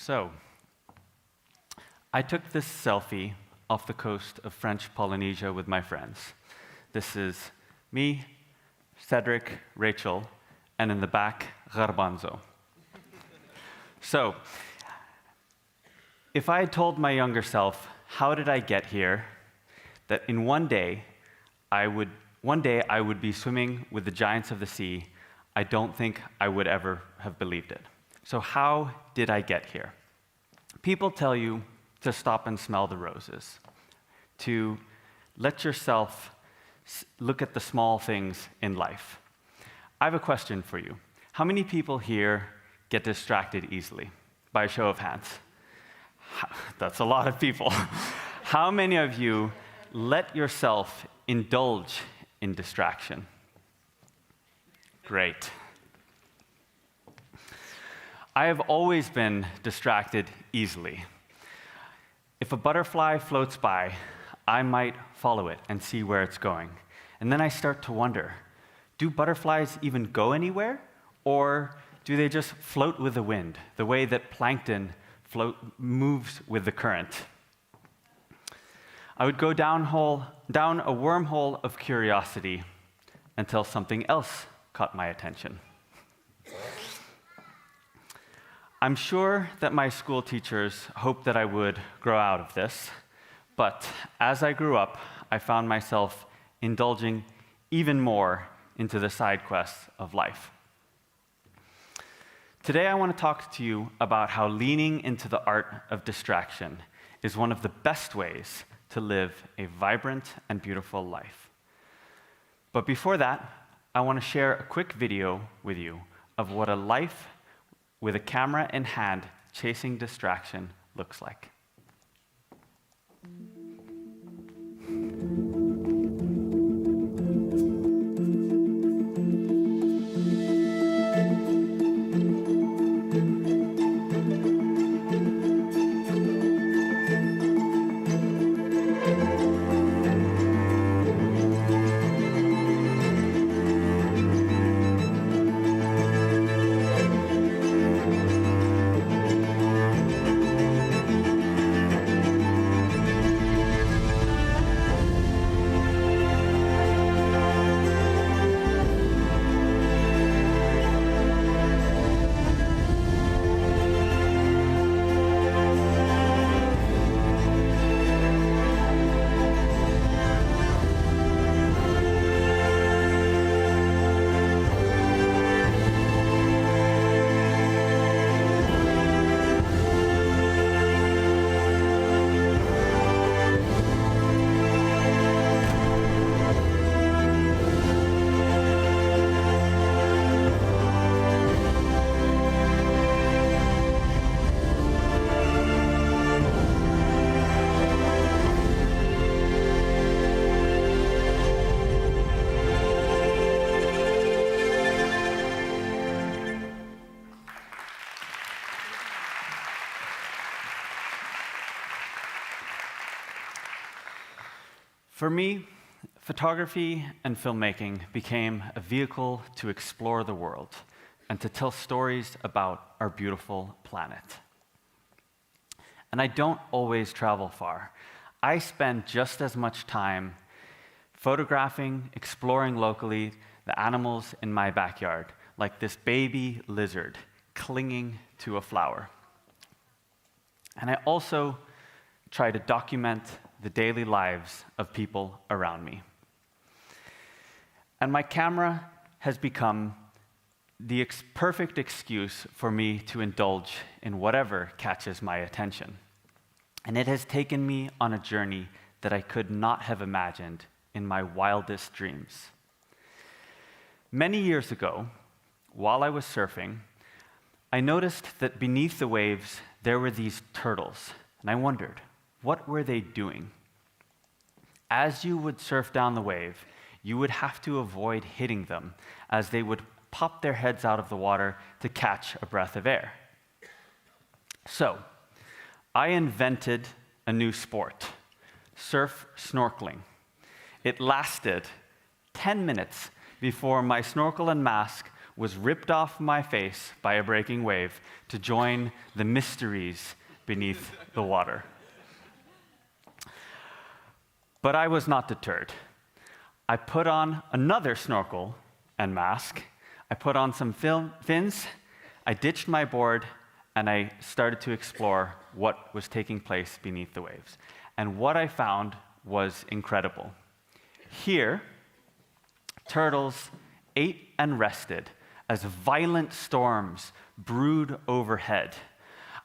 So, I took this selfie off the coast of French Polynesia with my friends. This is me, Cedric, Rachel, and in the back, Garbanzo. So, if I had told my younger self, how did I get here, that in one day I would be swimming with the giants of the sea, I don't think I would ever have believed it. So how did I get here? People tell you to stop and smell the roses, to let yourself look at the small things in life. I have a question for you. How many people here get distracted easily? By a show of hands. That's a lot of people. How many of you let yourself indulge in distraction? Great. I have always been distracted easily. If a butterfly floats by, I might follow it and see where it's going. And then I start to wonder, do butterflies even go anywhere? Or do they just float with the wind, the way that plankton moves with the current? I would go down a wormhole of curiosity until something else caught my attention. I'm sure that my school teachers hoped that I would grow out of this, but as I grew up, I found myself indulging even more into the side quests of life. Today, I want to talk to you about how leaning into the art of distraction is one of the best ways to live a vibrant and beautiful life. But before that, I want to share a quick video with you of what a life with a camera in hand chasing distraction looks like. For me, photography and filmmaking became a vehicle to explore the world and to tell stories about our beautiful planet. And I don't always travel far. I spend just as much time photographing, exploring locally the animals in my backyard, like this baby lizard clinging to a flower. And I also try to document the daily lives of people around me. And my camera has become the perfect excuse for me to indulge in whatever catches my attention. And it has taken me on a journey that I could not have imagined in my wildest dreams. Many years ago, while I was surfing, I noticed that beneath the waves there were these turtles, and I wondered, what were they doing? As you would surf down the wave, you would have to avoid hitting them, as they would pop their heads out of the water to catch a breath of air. So, I invented a new sport, surf snorkeling. It lasted 10 minutes before my snorkel and mask was ripped off my face by a breaking wave to join the mysteries beneath the water. But I was not deterred. I put on another snorkel and mask. I put on some fins. I ditched my board, and I started to explore what was taking place beneath the waves. And what I found was incredible. Here, turtles ate and rested as violent storms brewed overhead.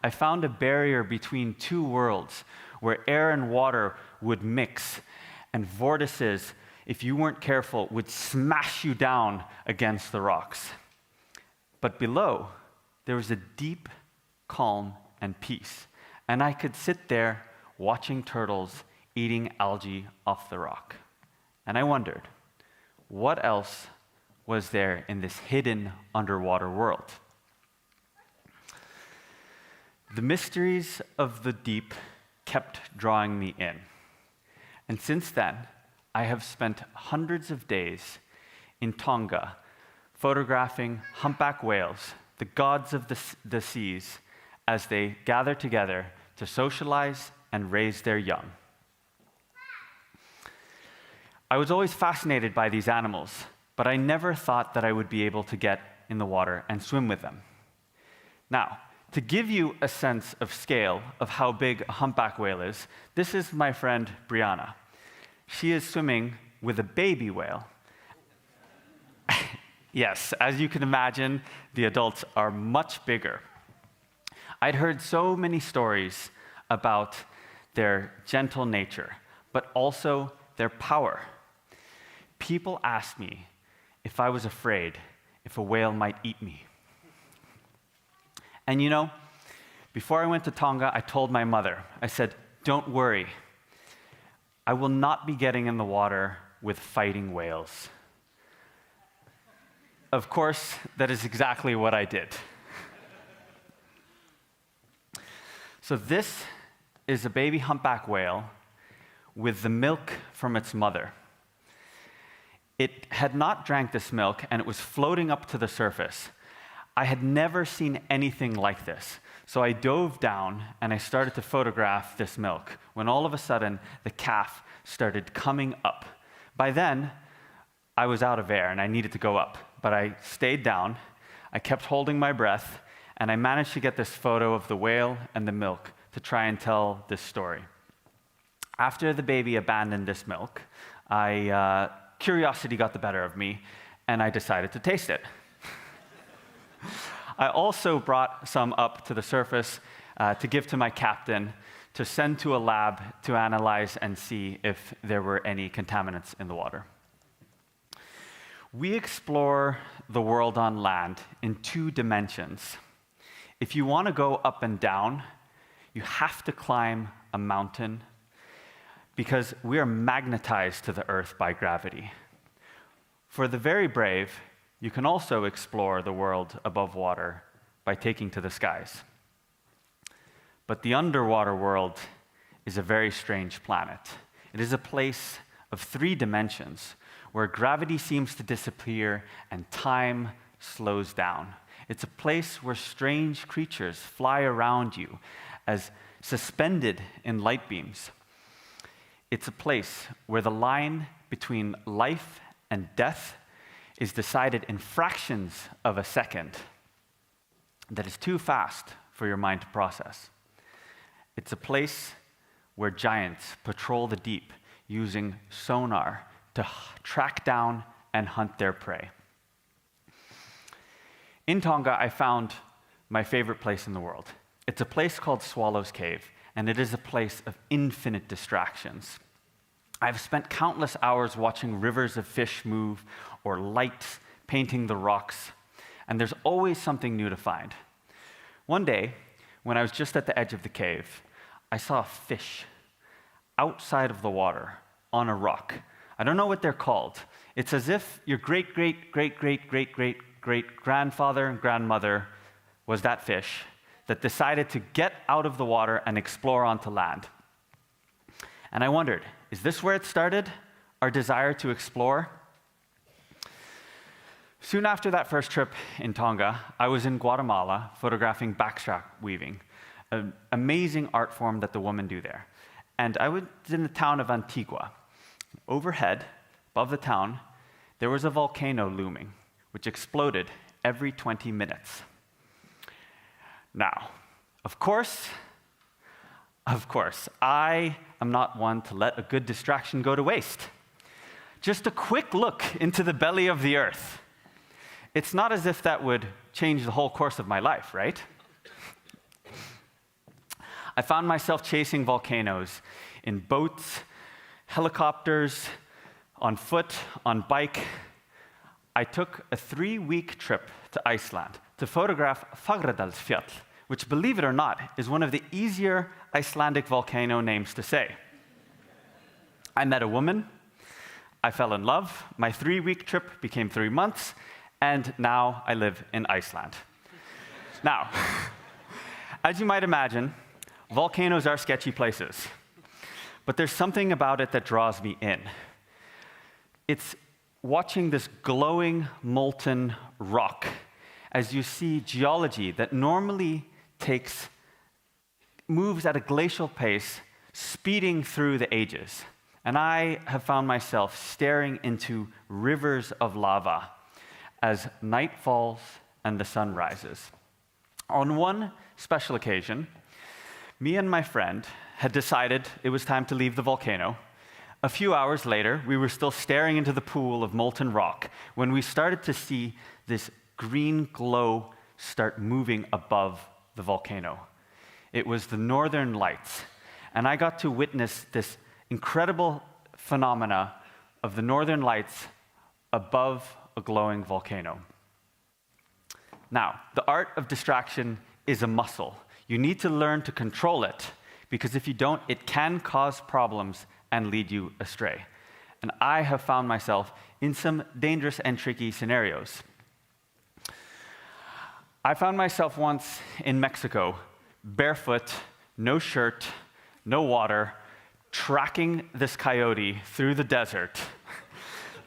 I found a barrier between two worlds where air and water would mix, and vortices, if you weren't careful, would smash you down against the rocks. But below, there was a deep calm and peace, and I could sit there watching turtles eating algae off the rock. And I wondered, what else was there in this hidden underwater world? The mysteries of the deep kept drawing me in. And since then, I have spent hundreds of days in Tonga photographing humpback whales, the gods of the seas, as they gather together to socialize and raise their young. I was always fascinated by these animals, but I never thought that I would be able to get in the water and swim with them. Now, to give you a sense of scale of how big a humpback whale is, this is my friend Brianna. She is swimming with a baby whale. Yes, as you can imagine, the adults are much bigger. I'd heard so many stories about their gentle nature, but also their power. People asked me if I was afraid if a whale might eat me. And you know, before I went to Tonga, I told my mother, I said, "Don't worry, I will not be getting in the water with fighting whales." Of course, that is exactly what I did. So this is a baby humpback whale with the milk from its mother. It had not drank this milk, and it was floating up to the surface. I had never seen anything like this. So I dove down, and I started to photograph this milk, when all of a sudden, the calf started coming up. By then, I was out of air, and I needed to go up. But I stayed down, I kept holding my breath, and I managed to get this photo of the whale and the milk to try and tell this story. After the baby abandoned this milk, curiosity got the better of me, and I decided to taste it. I also brought some up to the surface to give to my captain to send to a lab to analyze and see if there were any contaminants in the water. We explore the world on land in 2 dimensions. If you want to go up and down, you have to climb a mountain because we are magnetized to the earth by gravity. For the very brave, you can also explore the world above water by taking to the skies. But the underwater world is a very strange planet. It is a place of 3 dimensions where gravity seems to disappear and time slows down. It's a place where strange creatures fly around you as suspended in light beams. It's a place where the line between life and death is decided in fractions of a second. That is too fast for your mind to process. It's a place where giants patrol the deep using sonar to track down and hunt their prey. In Tonga, I found my favorite place in the world. It's a place called Swallow's Cave, and it is a place of infinite distractions. I've spent countless hours watching rivers of fish move or lights painting the rocks, and there's always something new to find. One day, when I was just at the edge of the cave, I saw a fish outside of the water on a rock. I don't know what they're called. It's as if your great-great-great-great-great-great-grandfather and grandmother was that fish that decided to get out of the water and explore onto land. And I wondered, is this where it started, our desire to explore? Soon after that first trip in Tonga, I was in Guatemala photographing backstrap weaving, an amazing art form that the women do there. And I was in the town of Antigua. Overhead, above the town, there was a volcano looming, which exploded every 20 minutes. Now, of course, I am not one to let a good distraction go to waste. Just a quick look into the belly of the earth. It's not as if that would change the whole course of my life, right? I found myself chasing volcanoes in boats, helicopters, on foot, on bike. I took a 3-week trip to Iceland to photograph Fagradalsfjall, which, believe it or not, is one of the easier Icelandic volcano names to say. I met a woman, I fell in love, my 3-week trip became 3 months, and now I live in Iceland. Now, as you might imagine, volcanoes are sketchy places, but there's something about it that draws me in. It's watching this glowing, molten rock as you see geology that normally moves at a glacial pace, speeding through the ages. And I have found myself staring into rivers of lava as night falls and the sun rises. On one special occasion, me and my friend had decided it was time to leave the volcano. A few hours later, we were still staring into the pool of molten rock when we started to see this green glow start moving above the volcano. It was the Northern Lights, and I got to witness this incredible phenomena of the Northern Lights above a glowing volcano. Now, the art of distraction is a muscle. You need to learn to control it, because if you don't, it can cause problems and lead you astray. And I have found myself in some dangerous and tricky scenarios. I found myself once in Mexico, barefoot, no shirt, no water, tracking this coyote through the desert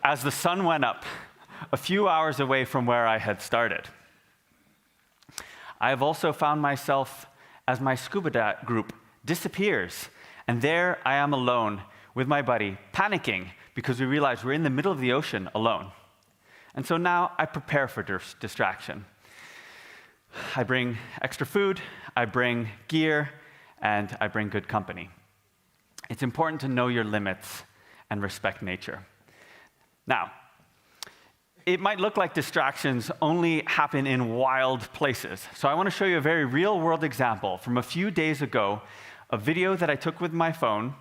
as the sun went up, a few hours away from where I had started. I have also found myself as my scuba group disappears, and there I am alone with my buddy, panicking because we realize we're in the middle of the ocean alone. And so now I prepare for distraction. I bring extra food, I bring gear, and I bring good company. It's important to know your limits and respect nature. Now, it might look like distractions only happen in wild places. So I want to show you a very real-world example from a few days ago, a video that I took with my phone,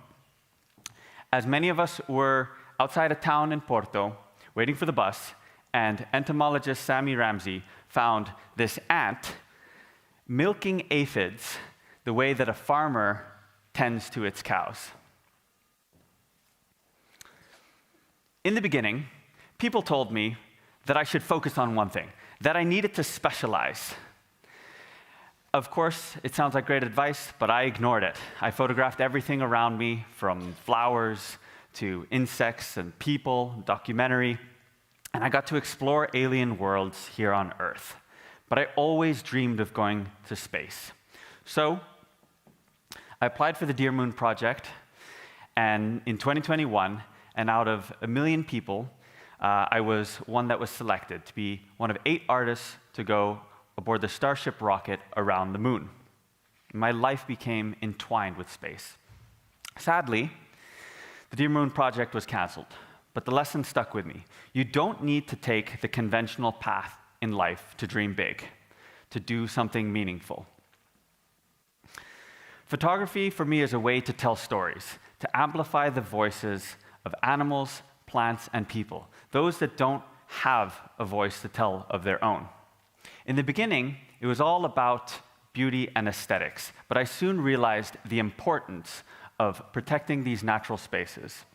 as many of us were outside a town in Porto, waiting for the bus, and entomologist Sammy Ramsey found this ant milking aphids the way that a farmer tends to its cows. In the beginning, people told me that I should focus on one thing, that I needed to specialize. Of course, it sounds like great advice, but I ignored it. I photographed everything around me, from flowers to insects and people, documentary, and I got to explore alien worlds here on Earth. But I always dreamed of going to space. So I applied for the Dear Moon project, and in 2021, and out of 1 million people, I was one that was selected to be one of 8 artists to go aboard the Starship rocket around the moon. My life became entwined with space. Sadly, the Dear Moon project was canceled, but the lesson stuck with me. You don't need to take the conventional path in life to dream big, to do something meaningful. Photography, for me, is a way to tell stories, to amplify the voices of animals, plants, and people, those that don't have a voice to tell of their own. In the beginning, it was all about beauty and aesthetics, but I soon realized the importance of protecting these natural spaces.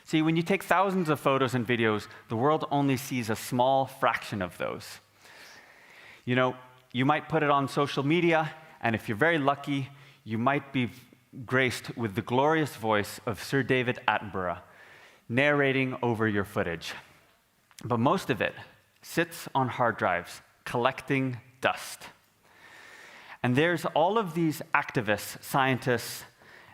See, when you take thousands of photos and videos, the world only sees a small fraction of those. You know, you might put it on social media, and if you're very lucky, you might be graced with the glorious voice of Sir David Attenborough narrating over your footage. But most of it sits on hard drives collecting dust. And there's all of these activists, scientists,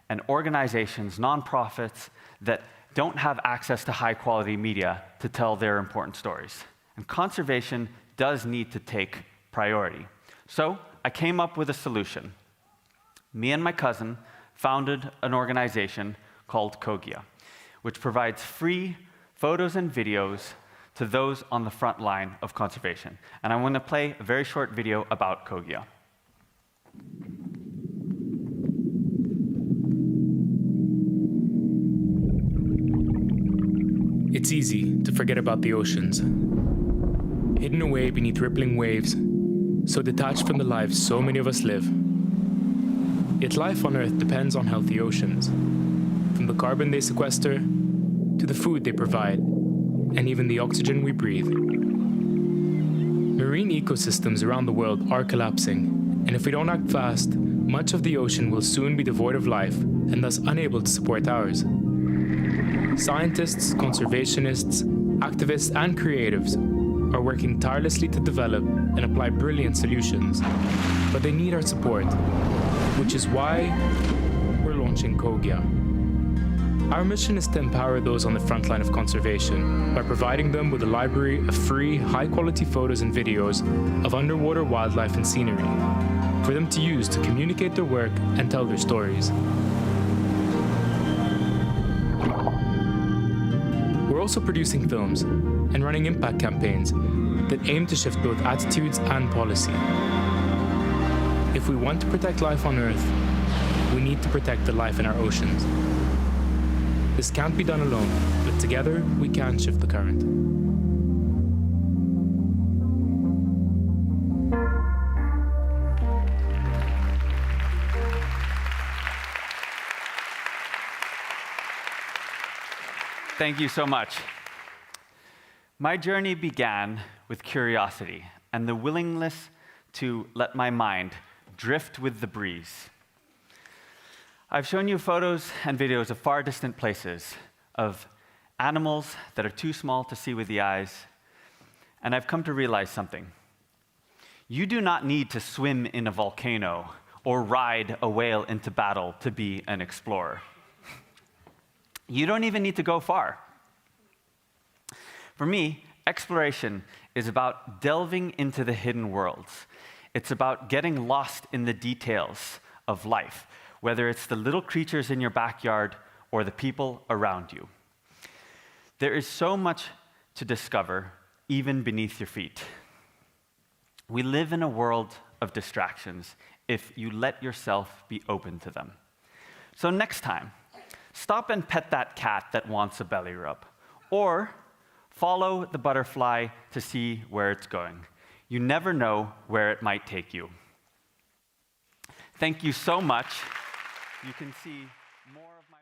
and organizations, nonprofits, that don't have access to high-quality media to tell their important stories. And conservation does need to take priority. So I came up with a solution. Me and my cousin founded an organization called Kogia, which provides free photos and videos to those on the front line of conservation. And I want to play a very short video about Kogia. It's easy to forget about the oceans, hidden away beneath rippling waves, so detached from the lives so many of us live. Yet life on Earth depends on healthy oceans, from the carbon they sequester, to the food they provide, and even the oxygen we breathe. Marine ecosystems around the world are collapsing, and if we don't act fast, much of the ocean will soon be devoid of life, and thus unable to support ours. Scientists, conservationists, activists, and creatives are working tirelessly to develop and apply brilliant solutions, but they need our support, which is why we're launching Kogia. Our mission is to empower those on the front line of conservation by providing them with a library of free, high-quality photos and videos of underwater wildlife and scenery for them to use to communicate their work and tell their stories. We're also producing films and running impact campaigns that aim to shift both attitudes and policy. If we want to protect life on Earth, we need to protect the life in our oceans. This can't be done alone, but together we can shift the current. Thank you so much. My journey began with curiosity and the willingness to let my mind drift with the breeze. I've shown you photos and videos of far distant places, of animals that are too small to see with the eyes, and I've come to realize something. You do not need to swim in a volcano or ride a whale into battle to be an explorer. You don't even need to go far. For me, exploration is about delving into the hidden worlds. It's about getting lost in the details of life, whether it's the little creatures in your backyard or the people around you. There is so much to discover, even beneath your feet. We live in a world of distractions if you let yourself be open to them. So next time, stop and pet that cat that wants a belly rub, or follow the butterfly to see where it's going. You never know where it might take you. Thank you so much. You can see more of my